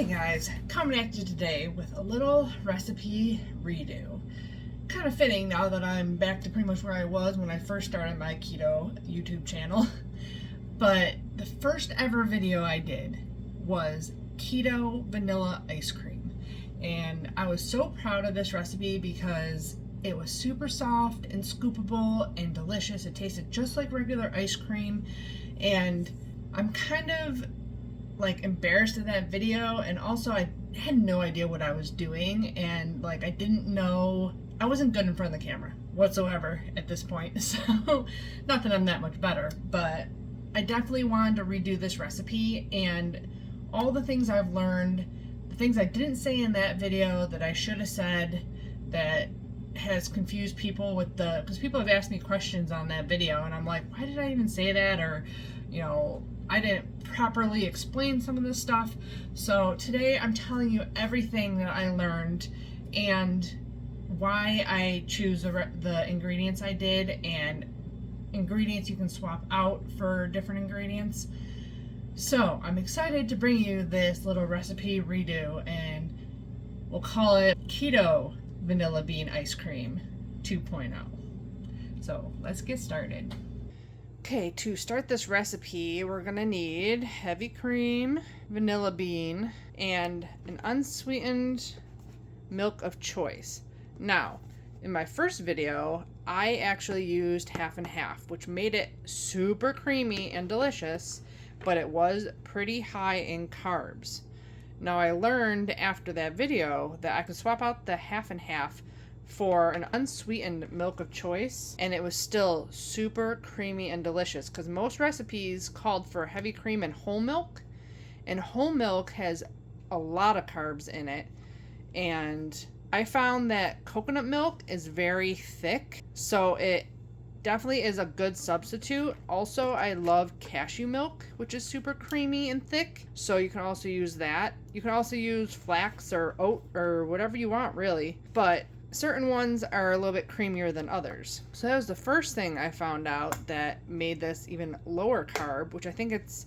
Hey guys, coming at you today with a little recipe redo. Kind of fitting now that I'm back to pretty much where I was when I first started my keto YouTube channel. But the first ever video I did was keto vanilla ice cream. And I was so proud of this recipe because it was super soft and scoopable and delicious. It tasted just like regular ice cream. And I'm kind of like embarrassed of that video, and also I had no idea what I was doing, and like I didn't know, I wasn't good in front of the camera whatsoever at this point. So not that I'm that much better, but I definitely wanted to redo this recipe, and all the things I've learned, the things I didn't say in that video that I should have said, that has confused people with the, because people have asked me questions on that video and I'm like, why did I even say that? Or, you know, I didn't properly explain some of this stuff. So today I'm telling you everything that I learned and why I choose the ingredients I did, and ingredients you can swap out for different ingredients. So I'm excited to bring you this little recipe redo, and we'll call it Keto Vanilla Bean Ice Cream 2.0. So let's get started. Okay, to start this recipe, we're gonna need heavy cream, vanilla bean, and an unsweetened milk of choice. Now, in my first video, I actually used half and half, which made it super creamy and delicious, but it was pretty high in carbs. Now, I learned after that video that I could swap out the half and half for an unsweetened milk of choice, and it was still super creamy and delicious, because most recipes called for heavy cream and whole milk has a lot of carbs in it, and I found that coconut milk is very thick, so it definitely is a good substitute. Also, I love cashew milk, which is super creamy and thick, so you can also use that. You can also use flax or oat or whatever you want, really, but certain ones are a little bit creamier than others. So that was the first thing I found out that made this even lower carb, which I think it's,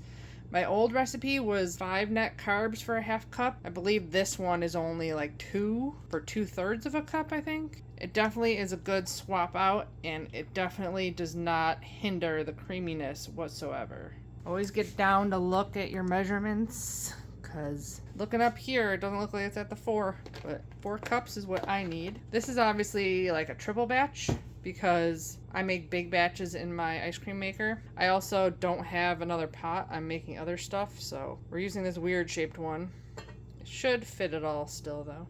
my old recipe was 5 net carbs for a half cup. I believe this one is only like 2 for 2/3 of a cup, I think. It definitely is a good swap out, and it definitely does not hinder the creaminess whatsoever. Always get down to look at your measurements, because looking up here, it doesn't look like it's at the 4, but 4 cups is what I need. This is obviously like a triple batch because I make big batches in my ice cream maker. I also don't have another pot. I'm making other stuff, so we're using this weird shaped one. It should fit it all still though.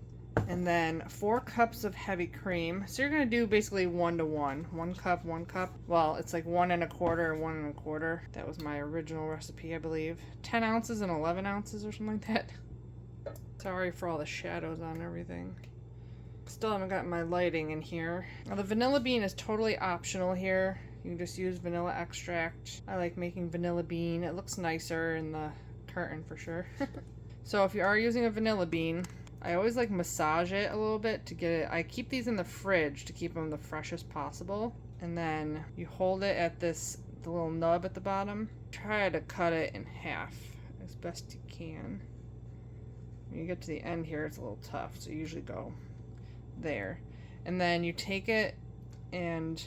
And then 4 cups of heavy cream. So you're gonna do basically 1-to-1. 1 cup, 1 cup. Well, it's like 1 1/4, 1 1/4. That was my original recipe, I believe. 10 ounces and 11 ounces or something like that. Sorry for all the shadows on everything. Still haven't gotten my lighting in here. Now the vanilla bean is totally optional here. You can just use vanilla extract. I like making vanilla bean. It looks nicer in the carton for sure. So if you are using a vanilla bean, I always like massage it a little bit to get it. I keep these in the fridge to keep them the freshest possible. And then you hold it at the little nub at the bottom. Try to cut it in half as best you can. When you get to the end here, it's a little tough, so you usually go there. And then you take it, and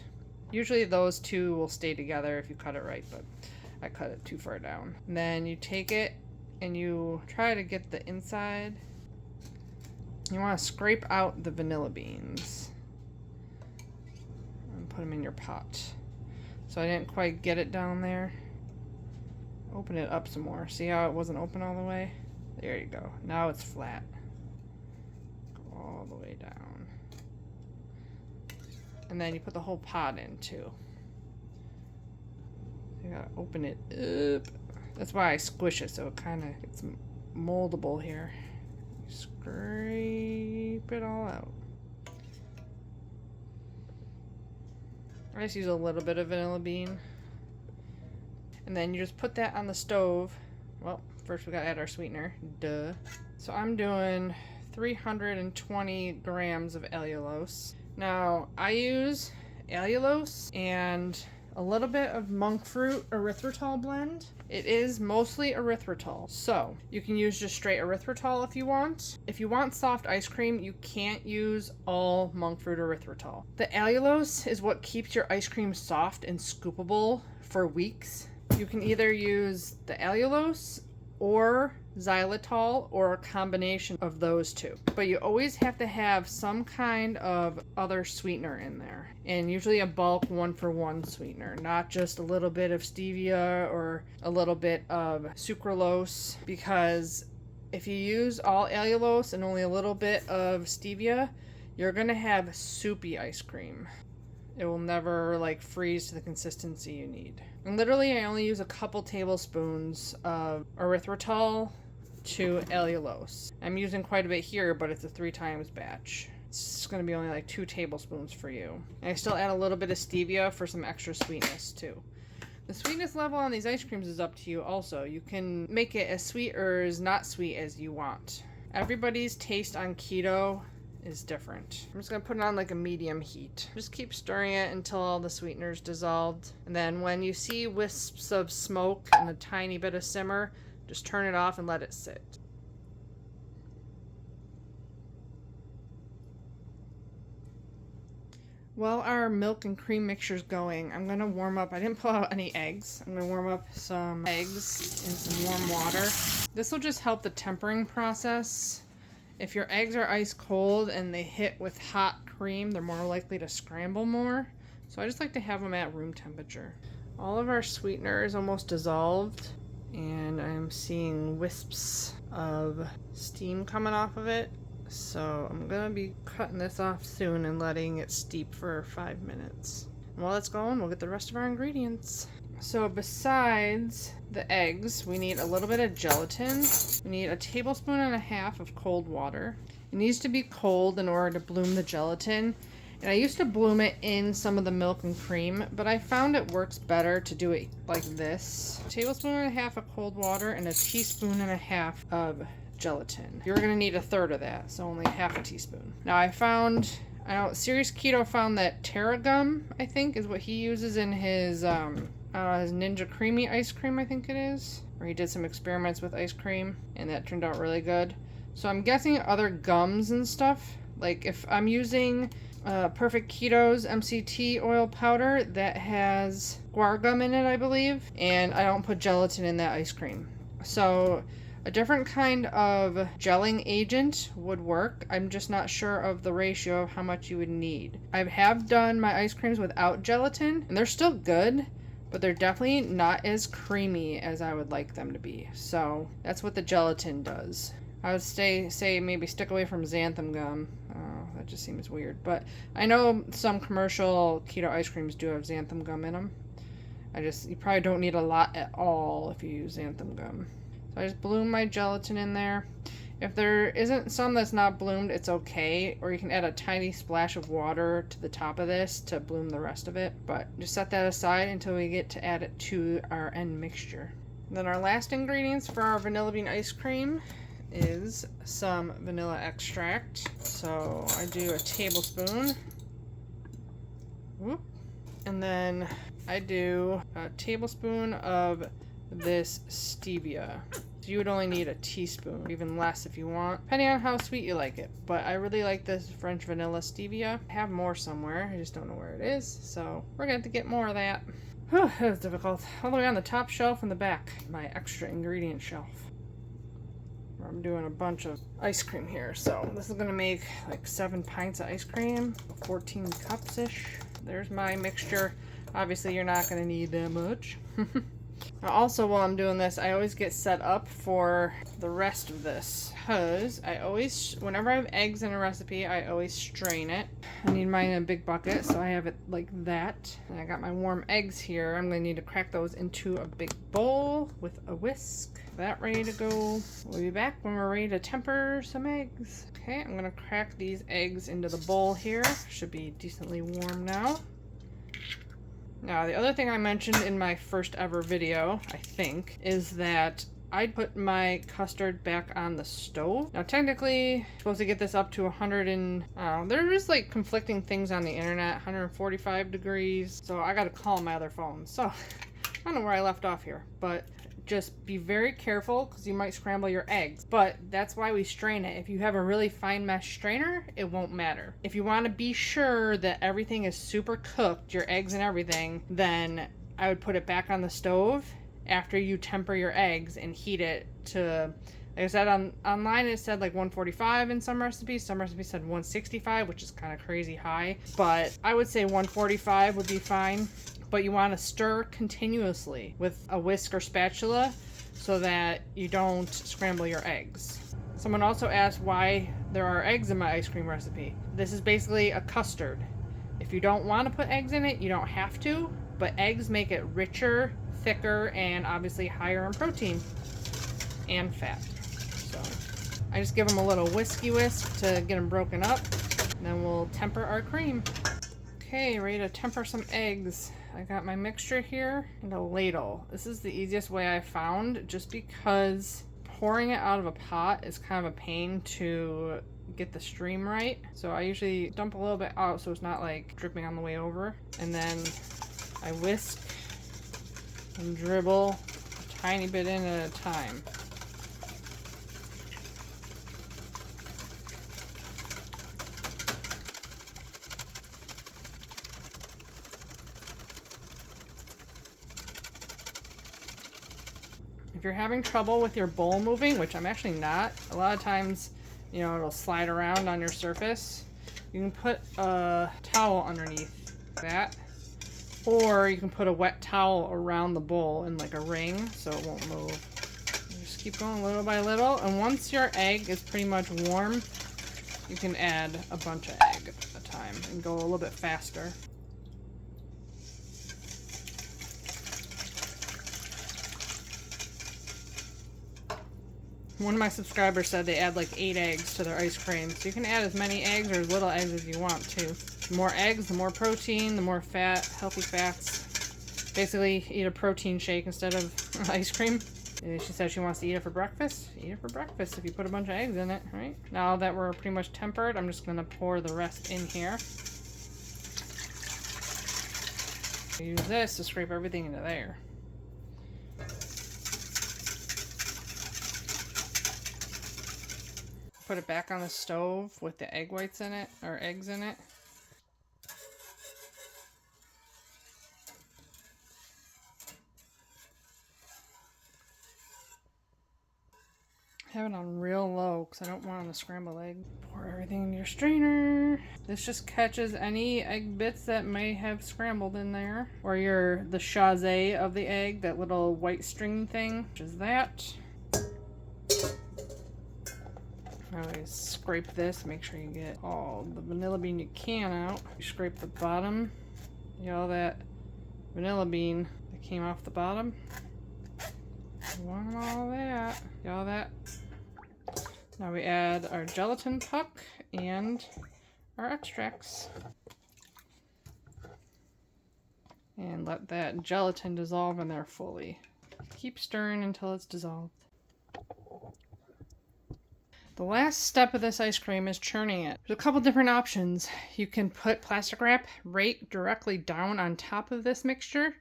usually those two will stay together if you cut it right, but I cut it too far down. And then you take it and you try to get the inside. You want to scrape out the vanilla beans and put them in your pot. So I didn't quite get it down there. Open it up some more. See how it wasn't open all the way? There you go. Now it's flat. Go all the way down. And then you put the whole pot in too. You gotta open it up. That's why I squish it, so it kind of gets moldable here. You scrape it all out. I just use a little bit of vanilla bean. And then you just put that on the stove. Well, first we gotta add our sweetener. Duh. So I'm doing 320 grams of allulose. Now, I use allulose and a little bit of monk fruit erythritol blend. It is mostly erythritol, so you can use just straight erythritol if you want. If you want soft ice cream, you can't use all monk fruit erythritol. The allulose is what keeps your ice cream soft and scoopable for weeks. You can either use the allulose or xylitol or a combination of those two. But you always have to have some kind of other sweetener in there. And usually a bulk 1-for-1 sweetener, not just a little bit of stevia or a little bit of sucralose, because if you use all allulose and only a little bit of stevia, you're gonna have soupy ice cream. It will never like freeze to the consistency you need. And literally I only use a couple tablespoons of erythritol to allulose. I'm using quite a bit here, but it's a 3 times batch. It's going to be only like 2 tablespoons for you. And I still add a little bit of stevia for some extra sweetness too. The sweetness level on these ice creams is up to you also. You can make it as sweet or as not sweet as you want. Everybody's taste on keto is different. I'm just going to put it on like a medium heat. Just keep stirring it until all the sweetener's dissolved. And then when you see wisps of smoke and a tiny bit of simmer, just turn it off and let it sit. While our milk and cream mixture's going, I'm going to warm up. I didn't pull out any eggs. I'm going to warm up some eggs in some warm water. This will just help the tempering process. If your eggs are ice cold and they hit with hot cream, they're more likely to scramble more. So I just like to have them at room temperature. All of our sweetener is almost dissolved, and I'm seeing wisps of steam coming off of it. So I'm gonna be cutting this off soon and letting it steep for 5 minutes. And while it's going, we'll get the rest of our ingredients. So besides the eggs, we need a little bit of gelatin. We need 1.5 tablespoons of cold water. It needs to be cold in order to bloom the gelatin. And I used to bloom it in some of the milk and cream, but I found it works better to do it like this. 1.5 tablespoons of cold water and 1.5 teaspoons of gelatin. You're gonna need 1/3 of that, so only 1/2 teaspoon. Now I know Serious Keto found that Terra Gum, I think, is what he uses in his Ninja Creamy ice cream, I think it is. Where he did some experiments with ice cream, and that turned out really good. So I'm guessing other gums and stuff, like if I'm using Perfect Keto's MCT oil powder, that has guar gum in it, I believe, and I don't put gelatin in that ice cream. So a different kind of gelling agent would work. I'm just not sure of the ratio of how much you would need. I have done my ice creams without gelatin, and they're still good, but they're definitely not as creamy as I would like them to be. So that's what the gelatin does. I would say maybe stick away from xanthan gum. Oh, that just seems weird. But I know some commercial keto ice creams do have xanthan gum in them. You probably don't need a lot at all if you use xanthan gum. So I just bloom my gelatin in there. If there isn't some that's not bloomed, it's okay. Or you can add a tiny splash of water to the top of this to bloom the rest of it. But just set that aside until we get to add it to our end mixture. Then our last ingredients for our vanilla bean ice cream is some vanilla extract. So I do 1 tablespoon. Whoop. And then I do 1 tablespoon of this stevia. So you would only need 1 teaspoon, or even less if you want, depending on how sweet you like it. But I really like this French vanilla stevia. I have more somewhere, I just don't know where it is. So we're going to have to get more of that. Whew, that was difficult. All the way on the top shelf and the back, my extra ingredient shelf. I'm doing a bunch of ice cream here, so this is gonna make like 7 pints of ice cream, 14 cups-ish. There's my mixture. Obviously you're not gonna need that much. Now also, while I'm doing this, I always get set up for the rest of this, because whenever I have eggs in a recipe, I always strain it. I need mine in a big bucket, so I have it like that. And I got my warm eggs here. I'm going to need to crack those into a big bowl with a whisk. That ready to go. We'll be back when we're ready to temper some eggs. Okay, I'm going to crack these eggs into the bowl here. Should be decently warm now. Now, the other thing I mentioned in my first ever video, I think, is that I'd put my custard back on the stove. Now technically, I'm supposed to get this up to 100 and, there is like conflicting things on the internet, 145 degrees. So I gotta call my other phone. So I don't know where I left off here, but just be very careful because you might scramble your eggs. But that's why we strain it. If you have a really fine mesh strainer, it won't matter. If you want to be sure that everything is super cooked, your eggs and everything, then I would put it back on the stove after you temper your eggs and heat it to, like I said, online it said like 145 in some recipes. Some recipes said 165, which is kind of crazy high. But I would say 145 would be fine. But you want to stir continuously with a whisk or spatula so that you don't scramble your eggs. Someone also asked why there are eggs in my ice cream recipe. This is basically a custard. If you don't want to put eggs in it, you don't have to, but eggs make it richer, thicker, and obviously higher in protein and fat. So I just give them a little whiskey whisk to get them broken up, and then we'll temper our cream. Okay, ready to temper some eggs. I got my mixture here and a ladle. This is the easiest way I found, just because pouring it out of a pot is kind of a pain to get the stream right. So I usually dump a little bit out so it's not like dripping on the way over. And then I whisk and dribble a tiny bit in at a time. If you're having trouble with your bowl moving, which I'm actually not, a lot of times, you know, it'll slide around on your surface, you can put a towel underneath that, or you can put a wet towel around the bowl in like a ring so it won't move. You just keep going little by little, and once your egg is pretty much warm, you can add a bunch of egg at a time and go a little bit faster. One of my subscribers said they add like 8 eggs to their ice cream. So you can add as many eggs or as little eggs as you want to. The more eggs, the more protein, the more fat, healthy fats. Basically, eat a protein shake instead of ice cream. And she said she wants to eat it for breakfast. Eat it for breakfast if you put a bunch of eggs in it, right? Now that we're pretty much tempered, I'm just going to pour the rest in here. Use this to scrape everything into there. Put it back on the stove with the egg whites in it, or eggs in it. Have it on real low because I don't want it on a scrambled egg. Pour everything into your strainer. This just catches any egg bits that may have scrambled in there. Or the chasé of the egg, that little white string thing, which is that. Always scrape this, make sure you get all the vanilla bean you can out. You scrape the bottom, you get all that vanilla bean that came off the bottom. You want all that. Get all that. Now we add our gelatin puck and our extracts. And let that gelatin dissolve in there fully. Keep stirring until it's dissolved. The last step of this ice cream is churning it. There's a couple different options. You can put plastic wrap right directly down on top of this mixture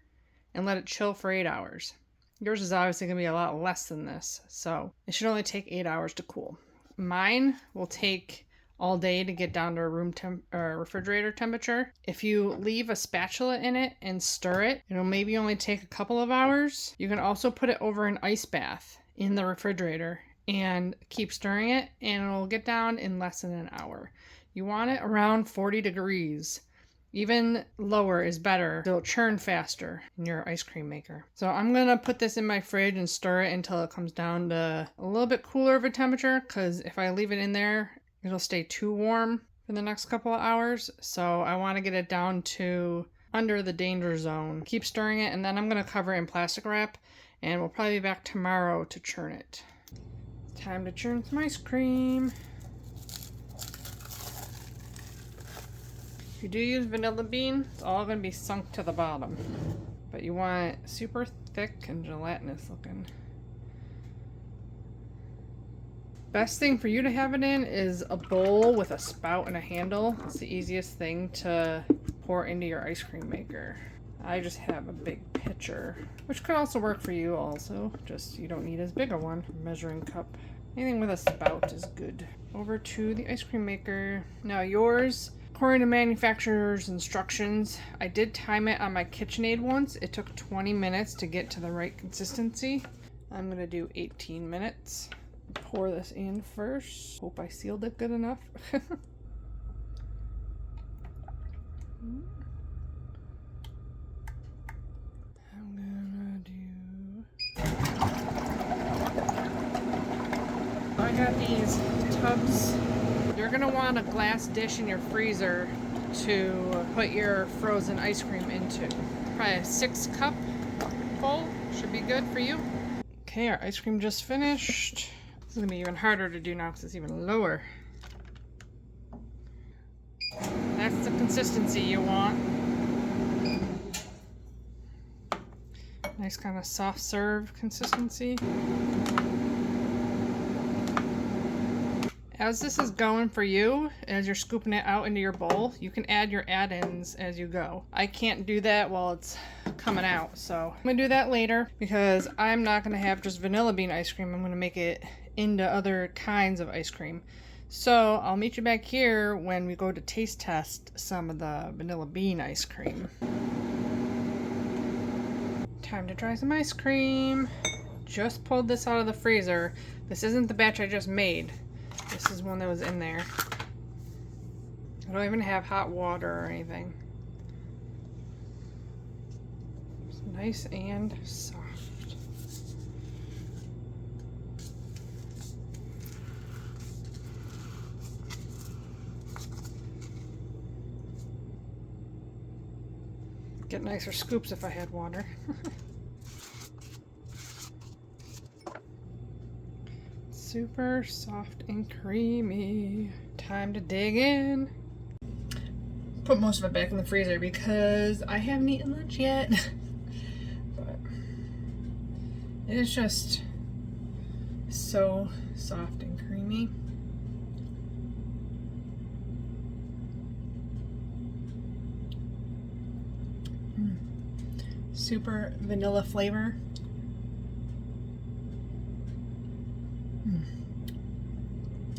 and let it chill for 8 hours. Yours is obviously going to be a lot less than this, so it should only take 8 hours to cool. Mine will take all day to get down to a refrigerator temperature. If you leave a spatula in it and stir it, it'll maybe only take a couple of hours. You can also put it over an ice bath in the refrigerator and keep stirring it, and it'll get down in less than an hour. You want it around 40 degrees. Even lower is better. It'll churn faster in your ice cream maker. So I'm gonna put this in my fridge and stir it until it comes down to a little bit cooler of a temperature, because if I leave it in there, it'll stay too warm for the next couple of hours. So I want to get it down to under the danger zone. Keep stirring it, and then I'm gonna cover it in plastic wrap, and we'll probably be back tomorrow to churn it. Time to churn some ice cream. If you do use vanilla bean, it's all going to be sunk to the bottom. But you want it super thick and gelatinous looking. Best thing for you to have it in is a bowl with a spout and a handle. It's the easiest thing to pour into your ice cream maker. I just have a big pitcher, which could also work for you also, just you don't need as big a one. Measuring cup. Anything with a spout is good. Over to the ice cream maker. Now yours, according to manufacturer's instructions, I did time it on my KitchenAid once. It took 20 minutes to get to the right consistency. I'm gonna do 18 minutes. Pour this in first. Hope I sealed it good enough. I got these tubs. You're gonna want a glass dish in your freezer to put your frozen ice cream into. Probably a 6-cup bowl should be good for you. Okay, our ice cream just finished. This is gonna be even harder to do now because it's even lower. That's the consistency you want. Nice kind of soft serve consistency. As this is going for you, as you're scooping it out into your bowl, you can add your add-ins as you go. I can't do that while it's coming out, so I'm gonna do that later because I'm not gonna have just vanilla bean ice cream. I'm gonna make it into other kinds of ice cream. So I'll meet you back here when we go to taste test some of the vanilla bean ice cream. Time to try some ice cream. Just pulled this out of the freezer. This isn't the batch I just made. This is one that was in there. I don't even have hot water or anything. It's nice and soft. Get nicer scoops if I had water. Super soft and creamy. Time to dig in. Put most of it back in the freezer because I haven't eaten lunch yet. But it is just so soft and creamy. Super vanilla flavor.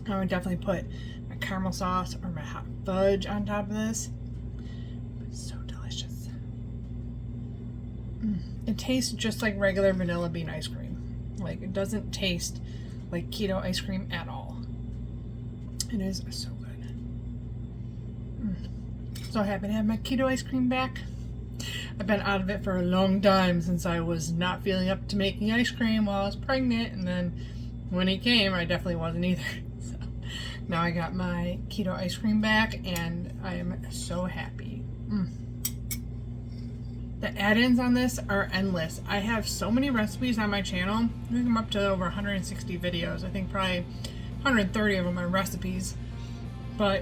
I would definitely put my caramel sauce or my hot fudge on top of this. It's so delicious. It tastes just like regular vanilla bean ice cream. Like, it doesn't taste like keto ice cream at all. It is so good. So happy to have my keto ice cream back. I've been out of it for a long time since I was not feeling up to making ice cream while I was pregnant, and then when he came, I definitely wasn't either. So now I got my keto ice cream back, and I am so happy. The add-ins on this are endless. I have so many recipes on my channel. I think I'm up to over 160 videos. I think probably 130 of them are recipes. But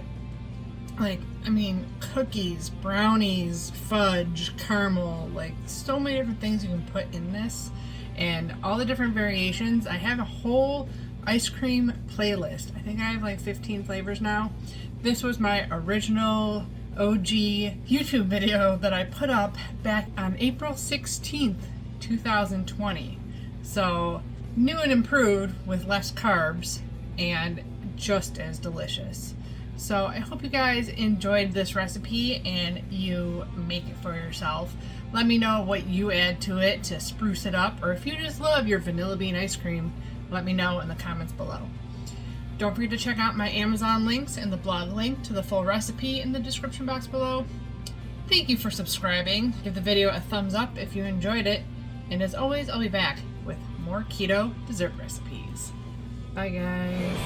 like, I mean, cookies, brownies, fudge, caramel, like so many different things you can put in this, and all the different variations. I have a whole ice cream playlist. I think I have like 15 flavors now. This was my original OG YouTube video that I put up back on April 16th, 2020. So new and improved with less carbs and just as delicious. So I hope you guys enjoyed this recipe and you make it for yourself. Let me know what you add to it to spruce it up, or if you just love your vanilla bean ice cream, let me know in the comments below. Don't forget to check out my Amazon links and the blog link to the full recipe in the description box below. Thank you for subscribing. Give the video a thumbs up if you enjoyed it. And as always, I'll be back with more keto dessert recipes. Bye guys.